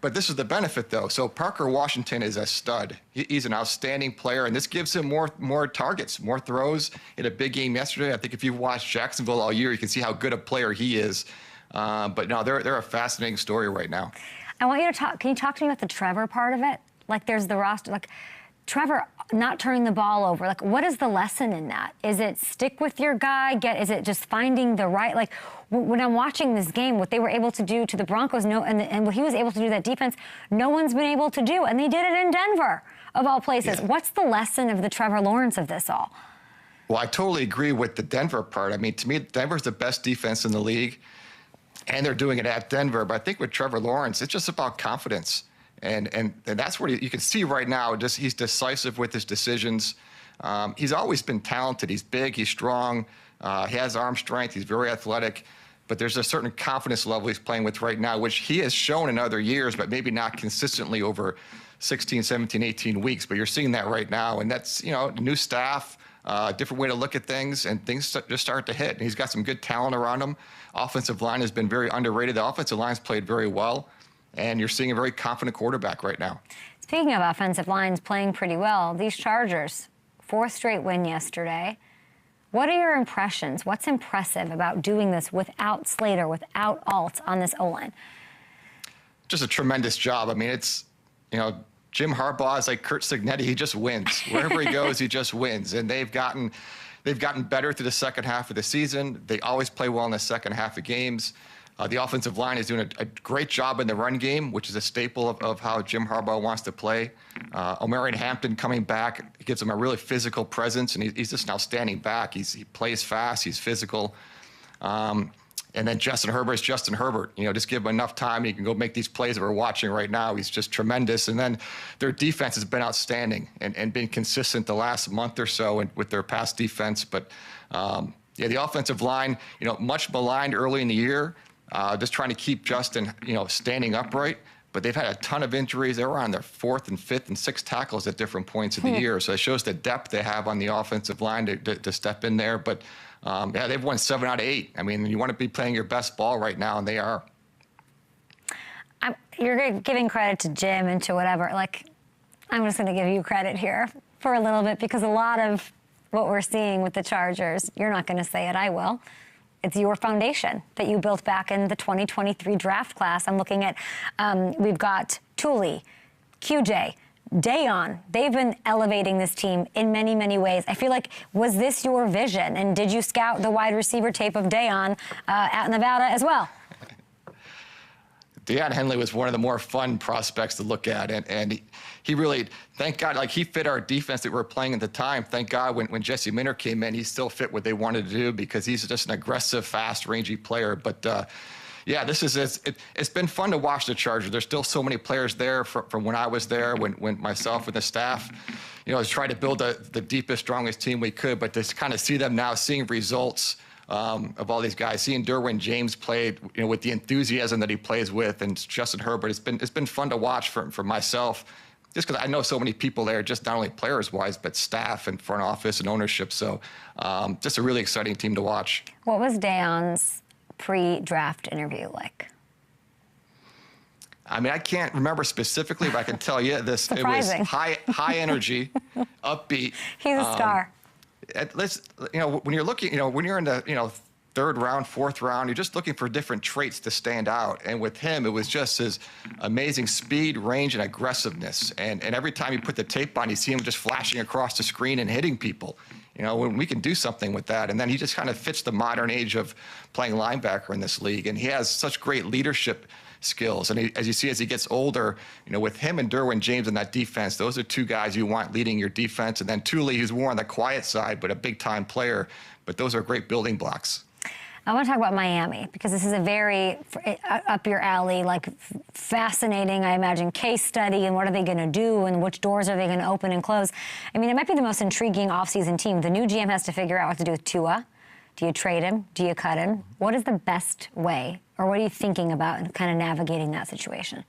But this is the benefit, though. So Parker Washington is a stud. He's an outstanding player, and this gives him more targets, more throws. In a big game yesterday, I think if you've watched Jacksonville all year, you can see how good a player he is. But no, they're a fascinating story right now. I want you to talk. Can you talk to me about the Trevor part of it? There's the roster, Trevor not turning the ball over. What is the lesson in that? Is it stick with your guy? Is it just finding the right? When I'm watching this game, what they were able to do to the Broncos, and what he was able to do to that defense, no one's been able to do, and they did it in Denver, of all places. Yeah. What's the lesson of the Trevor Lawrence of this all? Well, I totally agree with the Denver part. I mean, to me, Denver's the best defense in the league, and they're doing it at Denver. But I think with Trevor Lawrence, it's just about confidence. And that's where you can see right now, he's decisive with his decisions. He's always been talented. He's big, he's strong, he has arm strength, he's very athletic. But there's a certain confidence level he's playing with right now, which he has shown in other years, but maybe not consistently over 16, 17, 18 weeks. But you're seeing that right now. And that's, new staff, different way to look at things, and things just start to hit. And he's got some good talent around him. Offensive line has been very underrated. The offensive line's played very well. And you're seeing a very confident quarterback right now. Speaking of offensive lines playing pretty well, these Chargers, 4th straight win yesterday. What are your impressions? What's impressive about doing this without Slater, without Alt on this O-line? Just a tremendous job. I mean, it's, Jim Harbaugh is like Kurt Cignetti. He just wins. Wherever he goes, he just wins. And they've gotten better through the second half of the season. They always play well in the second half of games. The offensive line is doing a great job in the run game, which is a staple of how Jim Harbaugh wants to play. Omarion Hampton coming back gives him a really physical presence, and he's just an outstanding back. He plays fast, he's physical. And then Justin Herbert's Justin Herbert. Just give him enough time, and he can go make these plays that we're watching right now. He's just tremendous. And then their defense has been outstanding and been consistent the last month or so with their pass defense. But, the offensive line, much maligned early in the year. Just trying to keep Justin, standing upright. But they've had a ton of injuries. They were on their 4th and 5th and 6th tackles at different points of the year. So it shows the depth they have on the offensive line to step in there. But, they've won 7 out of 8. I mean, you want to be playing your best ball right now, and they are. You're giving credit to Jim and to whatever. I'm just going to give you credit here for a little bit, because a lot of what we're seeing with the Chargers, you're not going to say it, I will. It's your foundation that you built back in the 2023 draft class. I'm looking at, we've got Thule, QJ, Dayon. They've been elevating this team in many, many ways. I feel like, was this your vision? And did you scout the wide receiver tape of Dayon at Nevada as well? Deion Henley was one of the more fun prospects to look at, and he really, thank God, he fit our defense that we were playing at the time. Thank God when Jesse Minter came in, he still fit what they wanted to do, because he's just an aggressive, fast, rangy player. But it's been fun to watch the Chargers. There's still so many players there from when I was there, when myself and the staff, tried to build the deepest, strongest team we could. But to kind of see them now, seeing results of all these guys, seeing Derwin James played, with the enthusiasm that he plays with, and Justin Herbert, it's been fun to watch for myself, just because I know so many people there, just not only players-wise, but staff and front office and ownership. So just a really exciting team to watch. What was Dayon's pre-draft interview like? I mean, I can't remember specifically, but I can tell you this. Surprising. It was high energy, upbeat. He's a star. When you're looking, when you're in the, 3rd round, 4th round, you're just looking for different traits to stand out. And with him, it was just his amazing speed, range, and aggressiveness. And every time you put the tape on, you see him just flashing across the screen and hitting people. When we can do something with that. And then he just kind of fits the modern age of playing linebacker in this league. And he has such great leadership skills. And as you see, as he gets older, with him and Derwin James in that defense, those are two guys you want leading your defense. And then Thule, who's more on the quiet side, but a big-time player. But those are great building blocks. I want to talk about Miami because this is a very up your alley, fascinating, I imagine, case study. And what are they going to do and which doors are they going to open and close? I mean, it might be the most intriguing offseason team. The new GM has to figure out what to do with Tua. Do you trade him? Do you cut him? What is the best way, or what are you thinking about in kind of navigating that situation?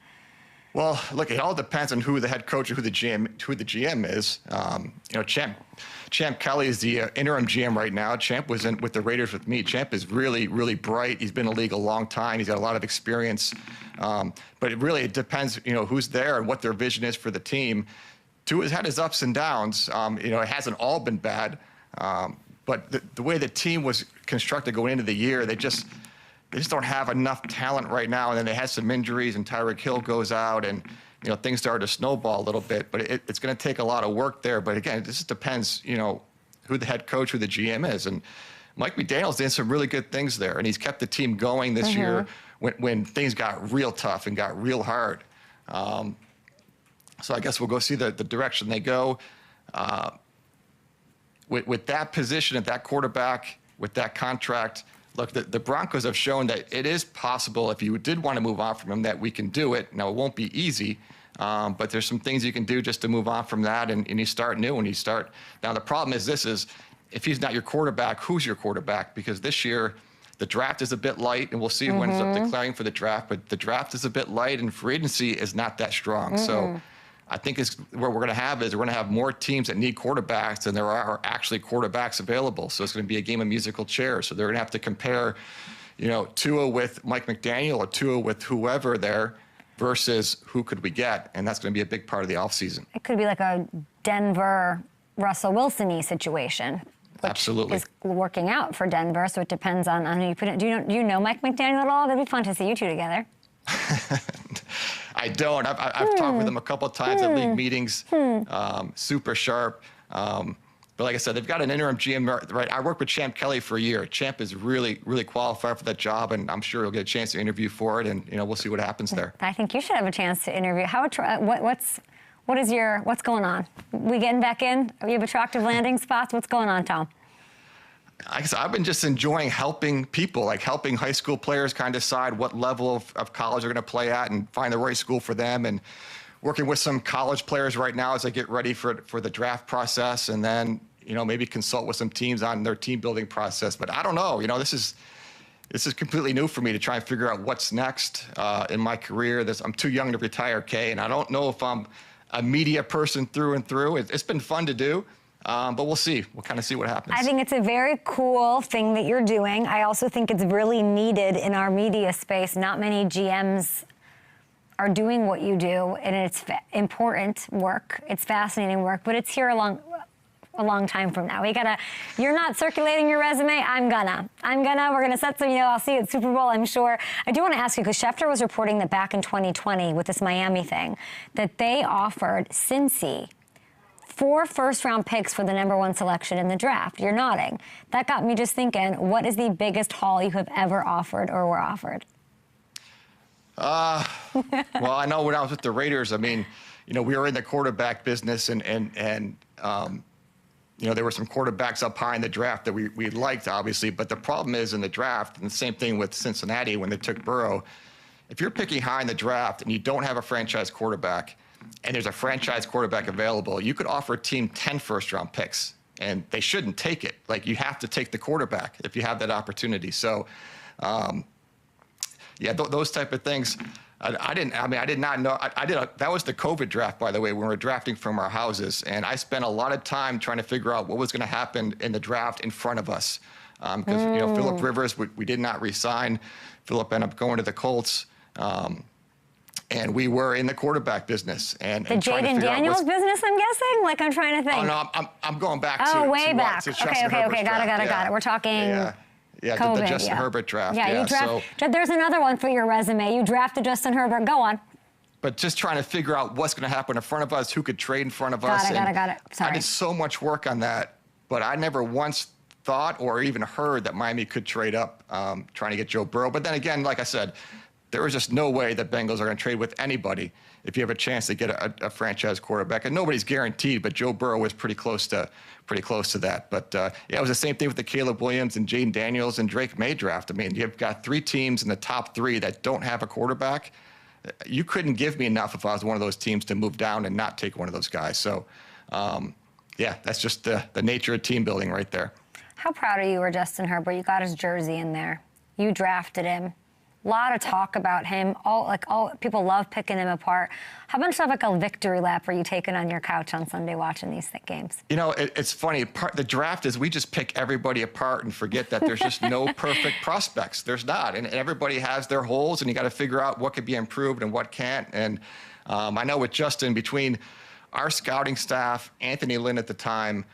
Well, look, it all depends on who the head coach or who the GM is. Champ Kelly is the interim GM right now. Champ was in with the Raiders with me. Champ is really, really bright. He's been in the league a long time. He's got a lot of experience. But it depends, who's there and what their vision is for the team. Tua's had his ups and downs. It hasn't all been bad. But the way the team was constructed going into the year, they just don't have enough talent right now. And then they had some injuries, and Tyreek Hill goes out, and things started to snowball a little bit. But it's going to take a lot of work there. But again, this just depends, who the head coach, who the GM is. And Mike McDaniel's did some really good things there, and he's kept the team going this year when things got real tough and got real hard. So I guess we'll go see the direction they go. With that position at that quarterback, with that contract, look, the Broncos have shown that it is possible, if you did want to move on from him, that we can do it. Now, it won't be easy, but there's some things you can do just to move on from that, and you start new, and you start. Now, the problem is if he's not your quarterback, who's your quarterback? Because this year, the draft is a bit light, and we'll see who ends up declaring for the draft, but the draft is a bit light, and free agency is not that strong. So I think what we're going to have more teams that need quarterbacks than there are actually quarterbacks available. So it's going to be a game of musical chairs. So they're going to have to compare, Tua with Mike McDaniel or Tua with whoever there versus who could we get. And that's going to be a big part of the offseason. It could be like a Denver Russell Wilson-y situation. Absolutely. Is working out for Denver. So it depends on who you put in. Do you know Mike McDaniel at all? That'd be fun to see you two together. I don't. I've talked with him a couple of times at league meetings. Super sharp. But like I said, they've got an interim GM, right? I worked with Champ Kelly for a year. Champ is really, really qualified for that job, and I'm sure he'll get a chance to interview for it, and we'll see what happens there. I think you should have a chance to interview. What's going on? We getting back in? You have attractive landing spots? What's going on, Tom? I've been just enjoying helping people, like helping high school players kind of decide what level of college they're going to play at and find the right school for them, and working with some college players right now as they get ready for the draft process, and then maybe consult with some teams on their team building process. But I don't know. This is completely new for me to try and figure out what's next in my career. I'm too young to retire, Kay, and I don't know if I'm a media person through and through. It's been fun to do. But we'll see. We'll kind of see what happens. I think it's a very cool thing that you're doing. I also think it's really needed in our media space. Not many GMs are doing what you do, and it's important work. It's fascinating work, but it's here a long time from now. You're not circulating your resume. We're gonna set some, I'll see you at Super Bowl, I'm sure. I do want to ask you, because Schefter was reporting that back in 2020 with this Miami thing, that they offered Cincy 4 first-round picks for the #1 selection in the draft. You're nodding. That got me just thinking, what is the biggest haul you have ever offered or were offered? Well, I know when I was with the Raiders, we were in the quarterback business, and there were some quarterbacks up high in the draft that we liked, obviously. But the problem is in the draft, and the same thing with Cincinnati when they took Burrow, if you're picking high in the draft and you don't have a franchise quarterback, and there's a franchise quarterback available, you could offer a team 10 first-round picks, and they shouldn't take it. Like, you have to take the quarterback if you have that opportunity. So, those type of things. I did not know. That was the COVID draft, by the way, when we were drafting from our houses, and I spent a lot of time trying to figure out what was going to happen in the draft in front of us. Because, Phillip Rivers, we did not re-sign. Phillip ended up going to the Colts. And we were in the quarterback business. And Jaden Daniels business, I'm guessing? I'm trying to think. Oh, no, I'm going back to... Oh, way back. To okay, got it. We're talking COVID, the Justin Herbert draft. There's another one for your resume. You drafted Justin Herbert. Go on. But just trying to figure out what's going to happen in front of us, who could trade in front of us. Got it. Sorry. I did so much work on that, but I never once thought or even heard that Miami could trade up trying to get Joe Burrow. But then again, like I said, there is just no way that Bengals are going to trade with anybody if you have a chance to get a franchise quarterback. And nobody's guaranteed, but Joe Burrow was pretty close to that. But yeah, it was the same thing with the Caleb Williams and Jaden Daniels and Drake May draft. I mean, you've got 3 teams in the top 3 that don't have a quarterback. You couldn't give me enough if I was one of those teams to move down and not take one of those guys. So, yeah, that's just the nature of team building right there. How proud are you of Justin Herbert? You got his jersey in there. You drafted him. A lot of talk about him. All people love picking him apart. How much of like a victory lap are you taking on your couch on Sunday watching these games? You know, it's funny. The draft is we just pick everybody apart and forget that there's just no perfect prospects. There's not, and everybody has their holes, and you got to figure out what could be improved and what can't. And I know with Justin, between our scouting staff, Anthony Lynn at the time,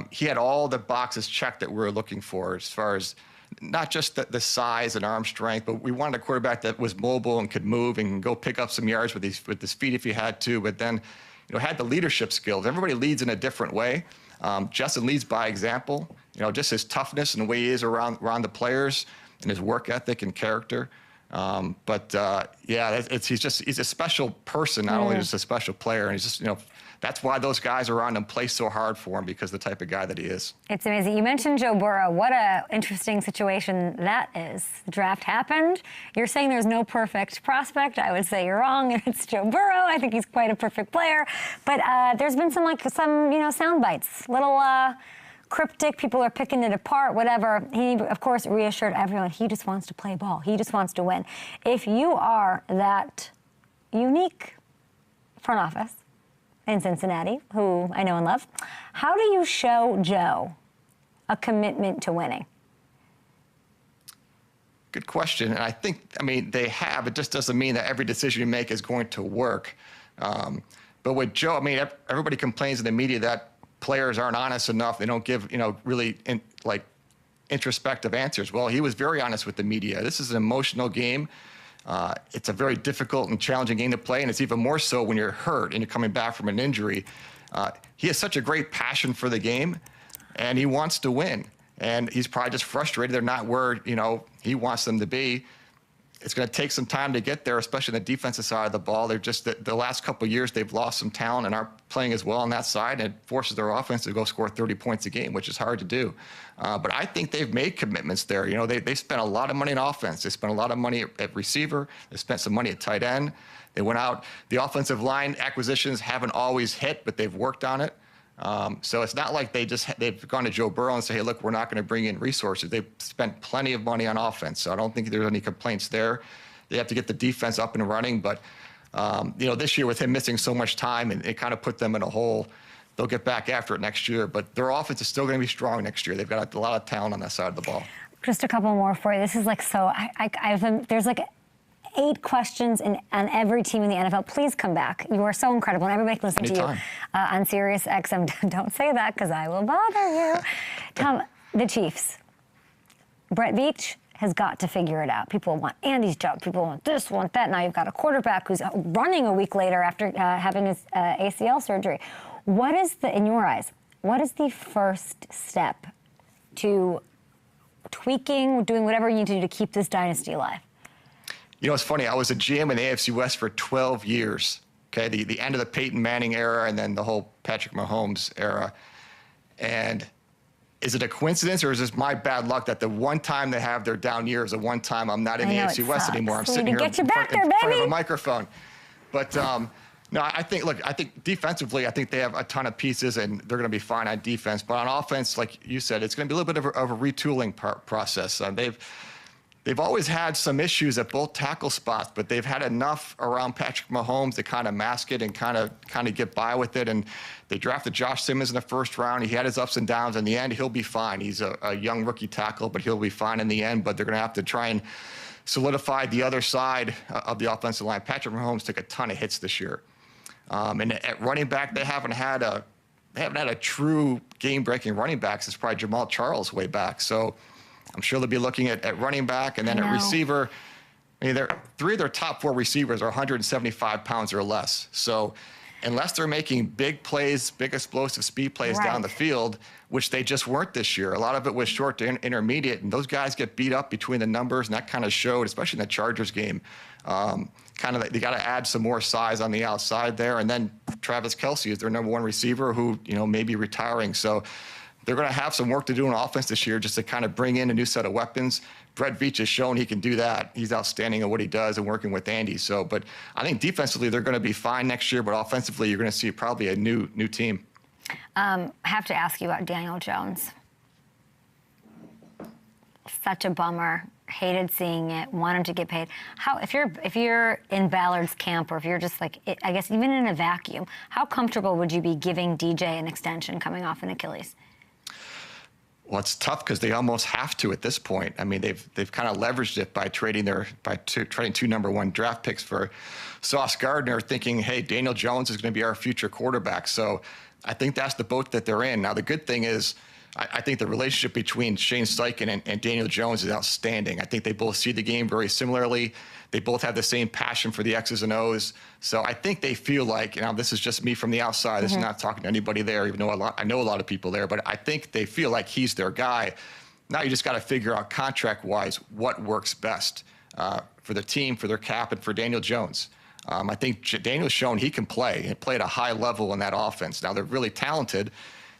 he had all the boxes checked that we were looking for as far as not just the size and arm strength, but we wanted a quarterback that was mobile and could move and go pick up some yards with his feet if he had to, but then, you know, had the leadership skills. Everybody leads in a different way. Justin leads by example, you know, just his toughness and the way he is around the players and his work ethic and character. Yeah, he's a special person, not only just a special player, and he's just, you know, that's why those guys around him play so hard for him, because the type of guy that he is. It's amazing. You mentioned Joe Burrow. What a interesting situation that is. The draft happened. You're saying there's no perfect prospect. I would say you're wrong, and it's Joe Burrow. I think he's quite a perfect player. But there's been some sound bites, little cryptic. People are picking it apart, whatever. He, of course, reassured everyone he just wants to play ball. He just wants to win. If you are that unique front office in Cincinnati, who I know and love, how do you show Joe a commitment to winning? Good question. And I mean, they have. It just doesn't mean that every decision you make is going to work. But with Joe, I mean, everybody complains in the media that players aren't honest enough. They don't give, really introspective answers. Well, he was very honest with the media. This is an emotional game. It's a very difficult and challenging game to play, and it's even more so when you're hurt and you're coming back from an injury. He has such a great passion for the game, and he wants to win. And he's probably just frustrated they're not where, he wants them to be. It's going to take some time to get there, especially on the defensive side of the ball. They're just the last couple of years they've lost some talent and aren't playing as well on that side, and it forces their offense to go score 30 points a game, which is hard to do. But I think they've made commitments there. They spent a lot of money on offense. They spent a lot of money at receiver. They spent some money at tight end. They went out. The offensive line acquisitions haven't always hit, but they've worked on it. So it's not like they've gone to Joe Burrow and say, hey, look, we're not going to bring in resources. They've spent plenty of money on offense, so I don't think there's any complaints there. They have to get the defense up and running, but this year with him missing so much time, and it kind of put them in a hole. They'll get back after it next year, but their offense is still going to be strong next year. They've got a lot of talent on that side of the ball. Just a couple more for you. This is there's 8 questions on every team in the NFL. Please come back. You are so incredible, and everybody can listen to you on SiriusXM. Don't say that, because I will bother you. Tom, the Chiefs. Brett Veach has got to figure it out. People want Andy's job. People want this, want that. Now you've got a quarterback who's running a week later after having his ACL surgery. What is in your eyes, what is the first step to tweaking, doing whatever you need to do to keep this dynasty alive? It's funny. I was a GM in the AFC West for 12 years. Okay, the end of the Peyton Manning era and then the whole Patrick Mahomes era. And is it a coincidence, or is this my bad luck that the one time they have their down year is the one time I'm not in the AFC West anymore? I'm sitting here in front of a microphone. But no, I think defensively, I think they have a ton of pieces and they're going to be fine on defense. But on offense, like you said, it's going to be a little bit of a retooling process. They've always had some issues at both tackle spots, but they've had enough around Patrick Mahomes to kind of mask it and kind of get by with it. And they drafted Josh Simmons in the first round. He had his ups and downs. In the end, he'll be fine. He's a young rookie tackle, but he'll be fine in the end. But they're going to have to try and solidify the other side of the offensive line. Patrick Mahomes took a ton of hits this year. And at running back, they haven't had a true game-breaking running back since probably Jamal Charles way back. So I'm sure they'll be looking at running back, and then at receiver. I mean, 3 of their top 4 receivers are 175 pounds or less. So unless they're making big plays, big explosive speed plays down the field, which they just weren't this year. A lot of it was short to intermediate, and those guys get beat up between the numbers, and that kind of showed, especially in the Chargers game. They got to add some more size on the outside there, and then Travis Kelce is their number one receiver who, may be retiring. So they're going to have some work to do on offense this year just to kind of bring in a new set of weapons. Brett Veach has shown he can do that. He's outstanding at what he does and working with Andy. So, but I think defensively they're going to be fine next year, but offensively you're going to see probably a new team. I have to ask you about Daniel Jones. Such a bummer. Hated seeing it. Want him to get paid. If you're in Ballard's camp, or if you're just like, I guess even in a vacuum, how comfortable would you be giving DJ an extension coming off an Achilles? Well, it's tough because they almost have to at this point. I mean, they've kind of leveraged it by trading trading 2 number 1 draft picks for Sauce Gardner, thinking, hey, Daniel Jones is going to be our future quarterback. So I think that's the boat that they're in. Now, the good thing is, I think the relationship between Shane Steichen and Daniel Jones is outstanding. I think they both see the game very similarly. They both have the same passion for the X's and O's. So I think they feel like, this is just me from the outside. This is not talking to anybody there, even though I know a lot of people there. But I think they feel like he's their guy. Now you just got to figure out contract-wise what works best for the team, for their cap, and for Daniel Jones. I think Daniel's shown he can play and play at a high level in that offense. Now they're really talented.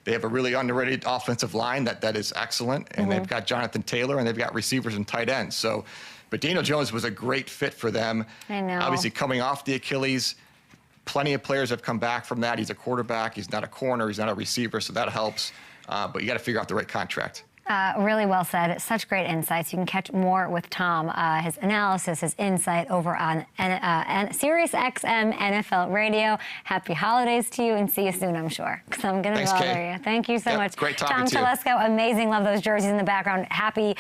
They have a really underrated offensive line that is excellent, and they've got Jonathan Taylor, and they've got receivers and tight ends. So, but Daniel Jones was a great fit for them. I know. Obviously, coming off the Achilles, plenty of players have come back from that. He's a quarterback. He's not a corner. He's not a receiver, so that helps. But you got to figure out the right contract. Really well said. Such great insights. You can catch more with Tom, his analysis, his insight over on SiriusXM NFL Radio. Happy holidays to you, and see you soon, I'm sure, because I'm going to bother you. Thank you so much. Great talking to you. Tom Telesco, amazing. Love those jerseys in the background. Happy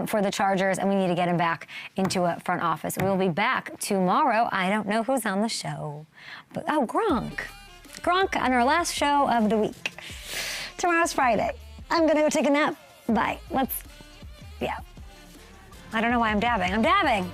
for the Chargers, and we need to get him back into a front office. We'll be back tomorrow. I don't know who's on the show, but Gronk. Gronk on our last show of the week. Tomorrow's Friday. I'm going to go take a nap. Bye. I don't know why I'm dabbing. I'm dabbing.